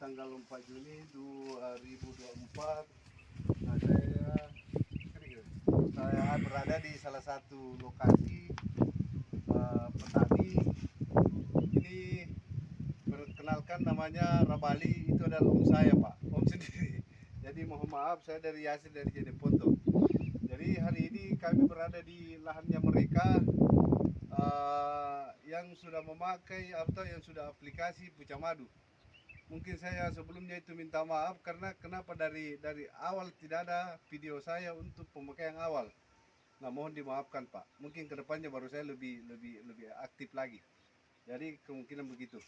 tanggal 4 Juni 2024. Nah, saya berada di salah satu lokasi petani. Ini perkenalkan, namanya Rabali. Itu adalah om saya, Pak, om sendiri. Jadi mohon maaf, saya dari Yasin, dari Jeneponto. Jadi hari ini kami berada di lahannya mereka yang sudah memakai atau yang sudah aplikasi Pucah Madu. Mungkin saya sebelumnya itu minta maaf karena kenapa dari awal tidak ada video saya untuk pemakaian awal. Nah, mohon dimaafkan, Pak. Mungkin kedepannya baru saya lebih aktif lagi. Jadi kemungkinan begitu.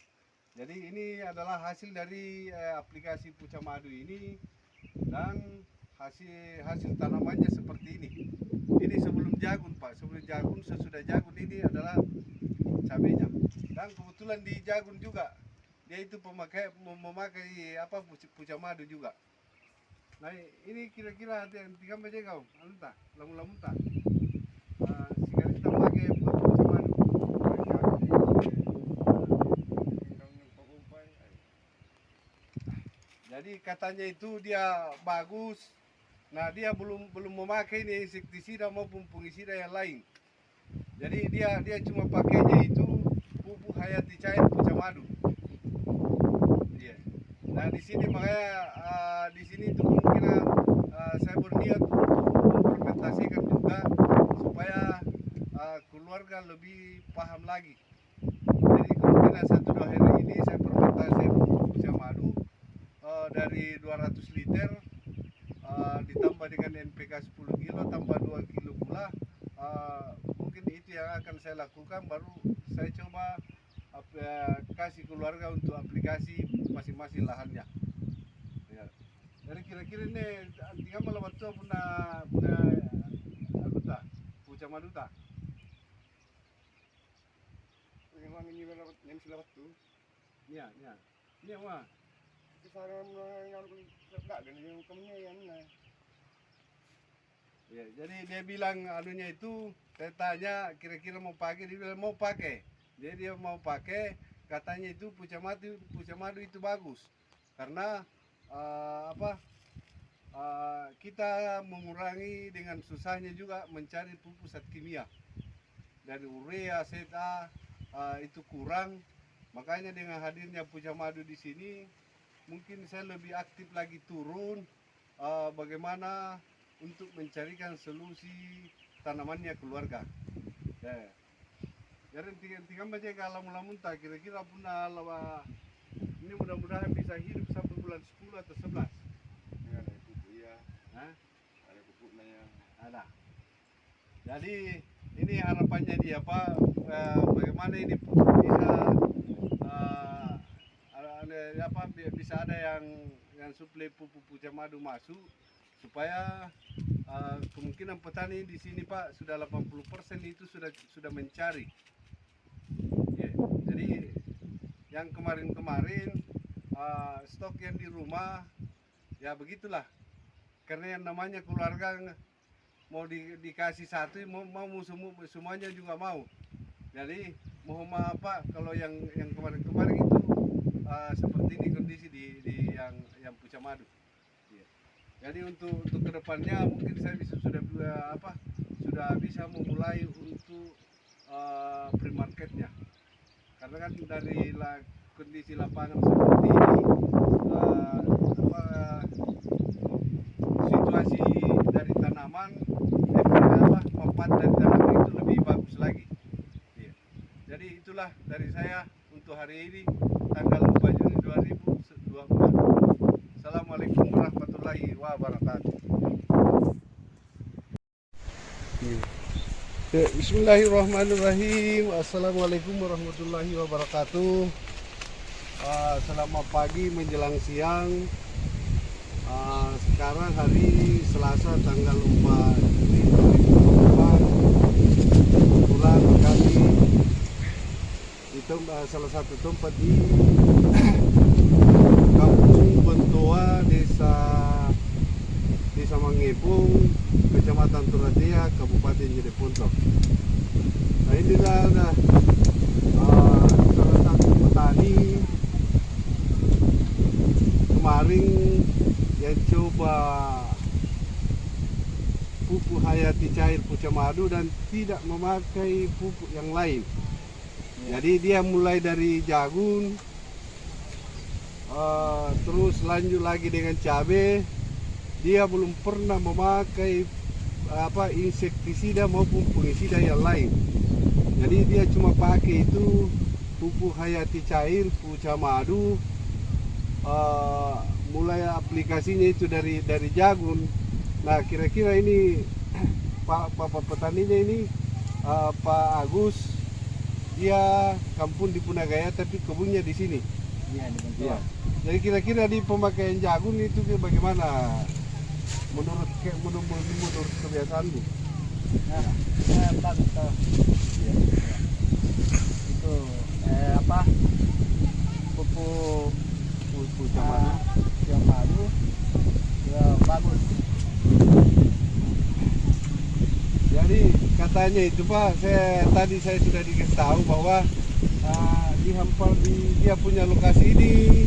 Jadi ini adalah hasil dari aplikasi Pucah Madu ini, dan hasil tanamannya seperti ini. Ini sebelum jagung, Pak. Sebelum jagung, sesudah jagung ini adalah cabenya. Dan kebetulan di jagung juga dia itu memakai apa, Pucah Madu juga. Nah, ini kira-kira yang tiga baca kau, alunta, lamun tak. Sekali kita pakai Pucah Madu. Jadi katanya itu dia bagus. Nah, dia belum memakai ini insektisida maupun fungisida yang lain. Jadi dia cuma pakainya itu pupuk hayati cair Pucah Madu. Nah, di sini makanya di sini itu kemungkinan saya berniat untuk mempresentasikan juga supaya keluarga lebih paham lagi. Jadi kemungkinan 1-2 hari ini saya presentasi Pucah Madu dari 200 liter ditambah dengan NPK 10 kilo tambah 2 kilo pula. Mungkin itu yang akan saya lakukan, baru saya coba kasih keluarga untuk aplikasi masing-masing lahannya. Ya. Jadi kira-kira ini tiga malam waktu punya anggota Pucah Madu tak? Memang ini yang selawat tu. Iya. Ini mah. Kisaran yang tak ada yang kemana yang mana. Ya, jadi dia bilang anunya itu, saya tanya kira-kira mau pakai, dia bilang mau pakai. Jadi dia mau pakai, katanya itu Pucah Madu itu bagus karena kita mengurangi dengan susahnya juga mencari pupuk zat kimia dari urea, ZA itu kurang. Makanya dengan hadirnya Pucah Madu di sini, mungkin saya lebih aktif lagi turun bagaimana untuk mencarikan solusi tanamannya keluarga. Ya. Jadi tinggal baca kalau mulamun tak kira-kira punya lawa ini mudah-mudahan bisa hidup sampai bulan 10 atau 11. Ya, ada pupuk ya. Hah? Ada pupuknya yang Ada. Jadi ini harapannya dia, Pak, bagaimana ini bisa ada yang suplai pupuk Pucah Madu masuk supaya kemungkinan petani di sini, Pak, sudah 80% itu sudah mencari. Ya, jadi yang kemarin stok yang di rumah ya begitulah, karena yang namanya keluarga mau dikasih satu mau semuanya juga mau. Jadi mohon maaf, Pak, kalau yang kemarin itu seperti ini kondisi di yang Pucah Madu. Ya. Jadi untuk kedepannya mungkin saya sudah bisa memulai untuk pre-marketnya, karena kan dari kondisi lapangan seperti ini, situasi dari tanaman, manfaat dari tanaman itu lebih bagus lagi. Ya. Jadi itulah dari saya untuk hari ini tanggal 4 Juni 2024. Assalamualaikum warahmatullahi wabarakatuh. Ya, bismillahirrahmanirrahim. Assalamualaikum warahmatullahi wabarakatuh. Selamat pagi menjelang siang. Sekarang hari Selasa tanggal 4 Juni 2024. Kebetulan kami itu salah satu tempat di Kampung Bentua, Desa Mangepung, Kecamatan Turatea, Kabupaten Jeneponto. Nah, inilah salah satu petani kemarin yang coba pupuk hayati cair pucuk madu dan tidak memakai pupuk yang lain. Jadi dia mulai dari jagung, terus lanjut lagi dengan cabai. Dia belum pernah memakai insektisida maupun fungisida yang lain. Jadi dia cuma pakai itu pupuk hayati cair pucuk madu. Mulai aplikasinya itu dari jagung. Nah, kira-kira ini Pak petaninya ini Pak Agus, dia kampung di Punagaya tapi kebunnya di sini. Iya, di Bentua. Iya. Jadi kira-kira di pemakaian jagung itu bagaimana menurut kebiasaanmu? Nah, bagus tuh. Iya. Itu pupuk Pucuk madu. yang madu ya bagus. Jadi katanya itu Pak, tadi saya sudah dikasih tahu bahwa dia punya lokasi ini,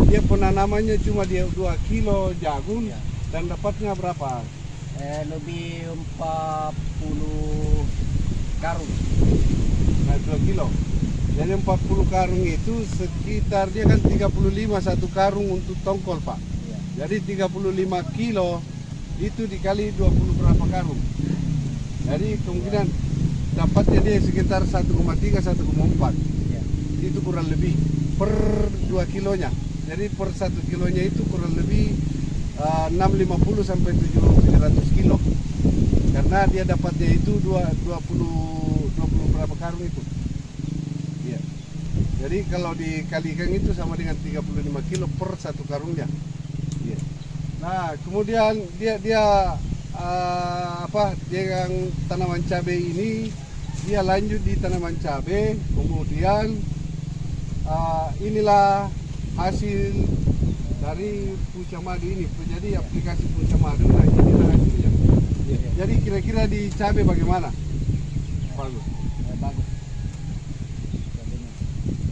dia penanamannya cuma dia 2 kilo jagung. Ya. Dan dapatnya berapa? Lebih 40 karung. Nah, 2 kilo. Jadi 40 karung itu sekitar dia kan 35 satu karung untuk tongkol Pak. Ya. Jadi 35 kilo itu dikali 20 berapa karung. Jadi kemungkinan dapatnya dia sekitar 1,3 1,4. Ya. Itu kurang lebih per 2 kilonya. Jadi per 1 kilonya itu kurang lebih 650 sampai 700 kilo. Karena dia dapatnya itu 20 berapa karung itu. Iya. Jadi kalau dikalikan itu sama dengan 35 kilo per 1 karungnya. Iya. Nah, kemudian dia yang tanaman cabai ini dia lanjut di tanaman cabai, kemudian inilah hasil dari pucuk madu ini. Jadi aplikasi pucuk madu, nah inilah hasilnya. Jadi kira-kira di cabai bagaimana? Bagus. Bagus. Cabainya.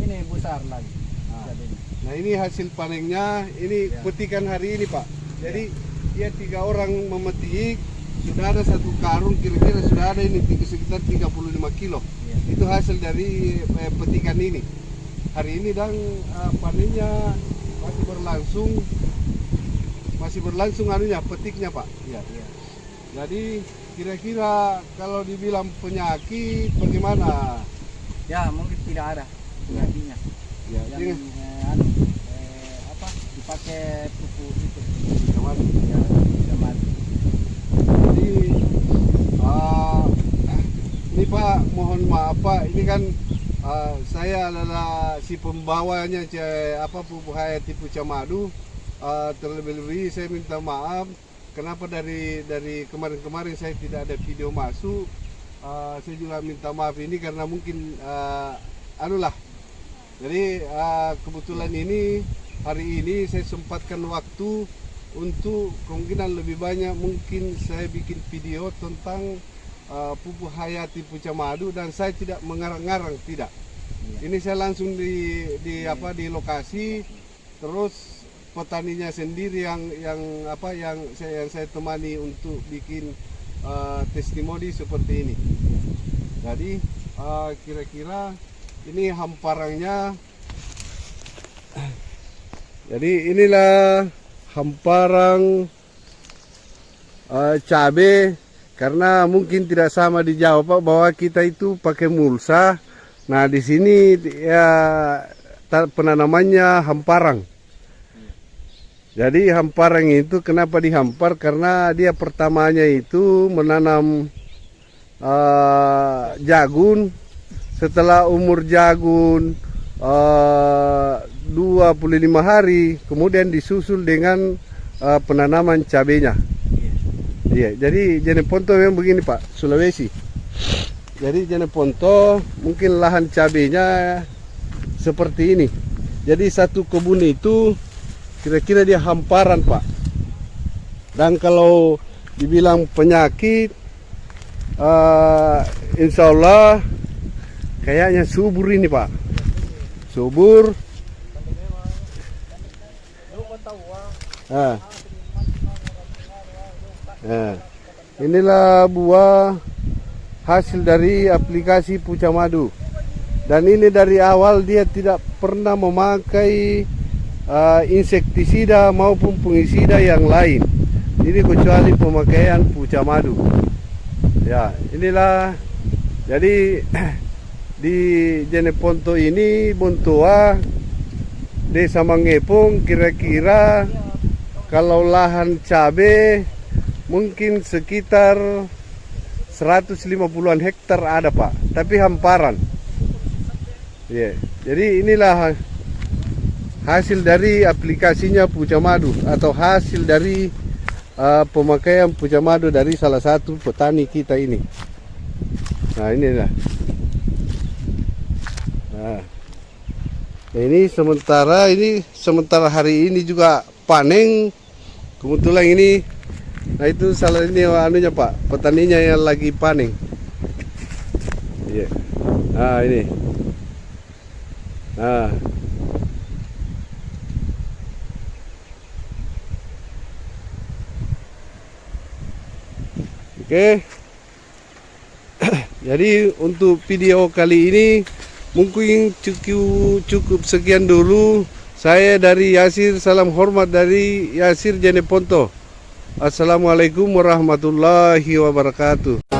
Ini besar lagi. Cabainya. Nah ini hasil panennya, ini Ya. petikan hari ini Pak. Jadi dia 3 orang memetik, sudah ada 1 karung, kira-kira sudah ada ini sekitar 35 kilo. Ya. Itu hasil dari petikan ini. Hari ini dan panennya masih berlangsung anunya petiknya Pak. Ya. Ya. Jadi kira-kira kalau dibilang penyakit bagaimana? Ya, mungkin tidak ada penyakitnya. Ya, Yang dipakai pupuk itu. kemarin. Ya, sudah mati. Jadi ini Pak, mohon maaf Pak, ini kan saya adalah si pembawanya pupuk hayati pucuk madu. Terlebih-lebih saya minta maaf kenapa dari kemarin-kemarin saya tidak ada video masuk. Saya juga minta maaf ini karena mungkin jadi kebetulan ini hari ini saya sempatkan waktu untuk kemungkinan lebih banyak mungkin saya bikin video tentang pupuk hayati pucuk madu dan saya tidak mengarang-ngarang, tidak. Ya. Ini saya langsung di lokasi, terus petaninya sendiri yang saya temani untuk bikin testimoni seperti ini. Jadi kira-kira ini hamparannya. Jadi inilah hamparan cabai, karena mungkin tidak sama di Jawa Pak, bahwa kita itu pakai mulsa. Nah di sini ya penanamannya hamparan. Jadi hamparan itu kenapa dihampar? Karena dia pertamanya itu menanam jagung. Setelah umur jagung 25 hari, kemudian disusul dengan penanaman cabenya. Iya, jadi Jeneponto memang begini Pak, Sulawesi. Jadi Jeneponto mungkin lahan cabenya seperti ini. Jadi satu kebun itu kira-kira dia hamparan Pak. Dan kalau dibilang penyakit, insya Allah kayaknya subur ini Pak. Subur. Nah. Nah. Inilah buah hasil dari aplikasi Pucah Madu. Dan ini dari awal dia tidak pernah memakai insektisida maupun fungisida yang lain. Ini kecuali pemakaian Pucah Madu. Ya, inilah jadi di Jeneponto ini Bontoa Desa Mangepung kira-kira kalau lahan cabe mungkin sekitar 150-an hektar ada Pak, tapi hamparan. Ya, jadi inilah hasil dari aplikasinya Pucah Madu atau hasil dari pemakaian Pucah Madu dari salah satu petani kita ini. Nah inilah. Nah, ini sementara hari ini juga panen. Kebetulan ini, nah itu salah ini anunya Pak, petaninya yang lagi panen. Iya. Nah ini. Nah. Oke. Jadi untuk video kali ini mungkin cukup sekian dulu. Saya dari Yasir, salam hormat dari Yasir Jeneponto. Assalamualaikum warahmatullahi wabarakatuh.